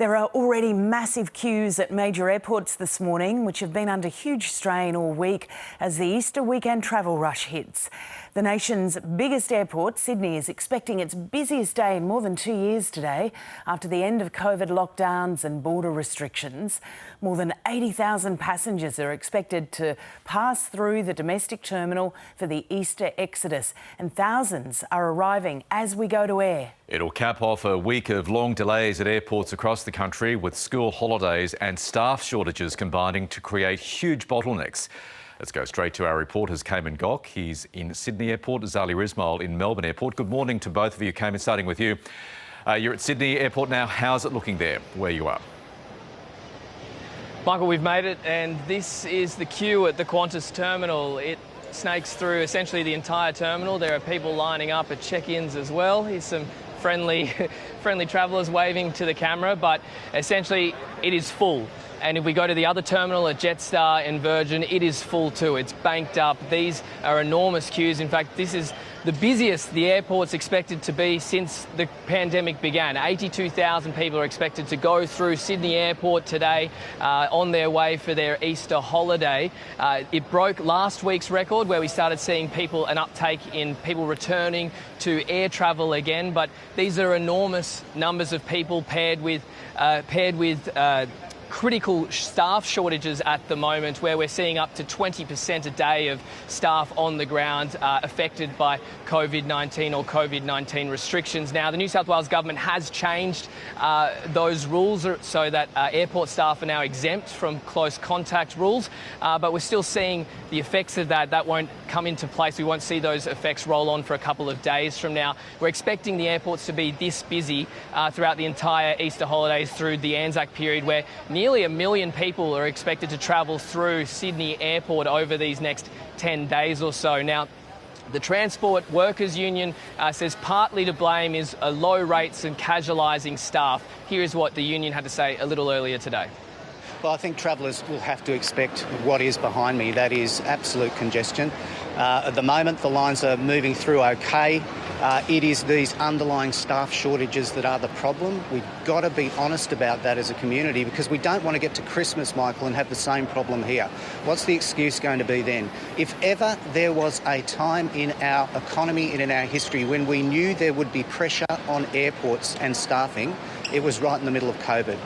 There are already massive queues at major airports this morning, which have been under huge strain all week as the Easter weekend travel rush hits. The nation's biggest airport, Sydney, is expecting its busiest day in more than 2 years today after the end of COVID lockdowns and border restrictions. More than 80,000 passengers are expected to pass through the domestic terminal for the Easter exodus, and thousands are arriving as we go to air. It'll cap off a week of long delays at airports across the country, with school holidays and staff shortages combining to create huge bottlenecks. Let's go straight to our reporters, Cayman Gock. He's in Sydney Airport, Zali Rismail in Melbourne Airport. Good morning to both of you. Cayman, starting with you. You're at Sydney Airport now. How's it looking there, where you are? Michael, we've made it, and this is the queue at the Qantas terminal. It snakes through essentially the entire terminal. There are people lining up at check-ins as well. Here's some friendly travellers waving to the camera, but essentially it is full. And if we go to the other terminal at Jetstar and Virgin, it is full too. It's banked up. These are enormous queues. In fact, this is the busiest the airport's expected to be since the pandemic began. 82,000 people are expected to go through Sydney Airport today on their way for their Easter holiday. It broke last week's record, where we started seeing an uptake in people returning to air travel again. But these are enormous numbers of people paired with critical staff shortages at the moment, where we're seeing up to 20% a day of staff on the ground affected by COVID-19 or COVID-19 restrictions. Now, the New South Wales government has changed those rules so that airport staff are now exempt from close contact rules, but we're still seeing the effects of that. That won't come into place. We won't see those effects roll on for a couple of days from now. We're expecting the airports to be this busy throughout the entire Easter holidays through the Anzac period, where nearly 1 million people are expected to travel through Sydney Airport over these next 10 days or so. Now, the Transport Workers Union says partly to blame is low rates and casualising staff. Here is what the union had to say a little earlier today. Well, I think travellers will have to expect what is behind me. That is absolute congestion. At the moment, the lines are moving through okay. It is these underlying staff shortages that are the problem. We've got to be honest about that as a community, because we don't want to get to Christmas, Michael, and have the same problem here. What's the excuse going to be then? If ever there was a time in our economy and in our history when we knew there would be pressure on airports and staffing, it was right in the middle of COVID.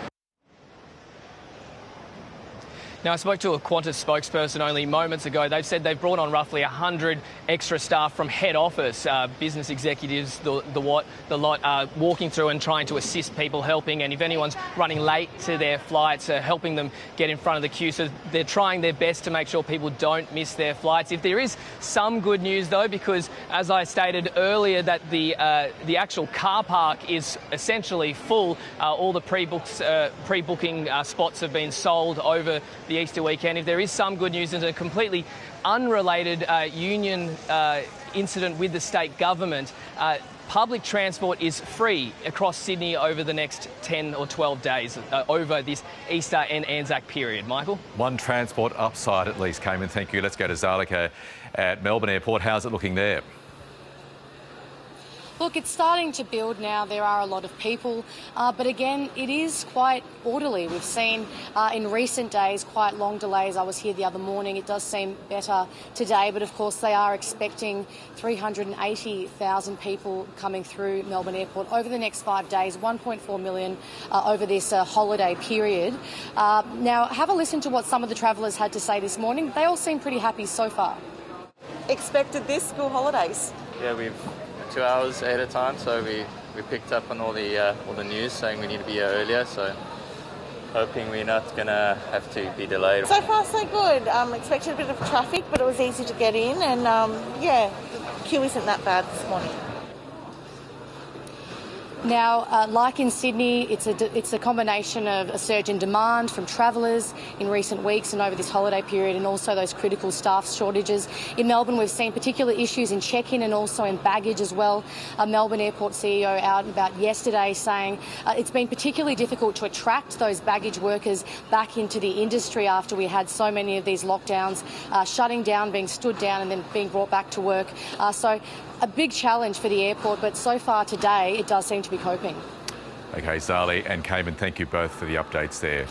Now, I spoke to a Qantas spokesperson only moments ago. They've said they've brought on roughly 100 extra staff from head office, business executives, the lot walking through and trying to assist people, helping. And if anyone's running late to their flights, helping them get in front of the queue. So they're trying their best to make sure people don't miss their flights. If there is some good news, though, because as I stated earlier, that the actual car park is essentially full. All the pre-booking spots have been sold over the Easter weekend. If there is some good news, and a completely unrelated union incident with the state government, public transport is free across Sydney over the next 10 or 12 days over this Easter and Anzac period. Michael? One transport upside at least, Cayman. Thank you. Let's go to Zalika at Melbourne Airport. How's it looking there? Look, it's starting to build now. There are a lot of people, but again, it is quite orderly. We've seen in recent days quite long delays. I was here the other morning. It does seem better today, but of course they are expecting 380,000 people coming through Melbourne Airport over the next 5 days, 1.4 million over this holiday period. Now, have a listen to what some of the travellers had to say this morning. They all seem pretty happy so far. Expected this school holidays? Yeah, we've 2 hours ahead of time, so we picked up on all the news saying we need to be here earlier, so hoping we're not going to have to be delayed. So far so good. Expected a bit of traffic, but it was easy to get in, and yeah, the queue isn't that bad this morning. Now, like in Sydney, it's a combination of a surge in demand from travellers in recent weeks and over this holiday period, and also those critical staff shortages. In Melbourne, we've seen particular issues in check-in and also in baggage as well. A Melbourne Airport CEO out and about yesterday saying it's been particularly difficult to attract those baggage workers back into the industry after we had so many of these lockdowns shutting down, being stood down and then being brought back to work. So a big challenge for the airport, but so far today it does seem to be coping. OK, Zali and Cayman, thank you both for the updates there.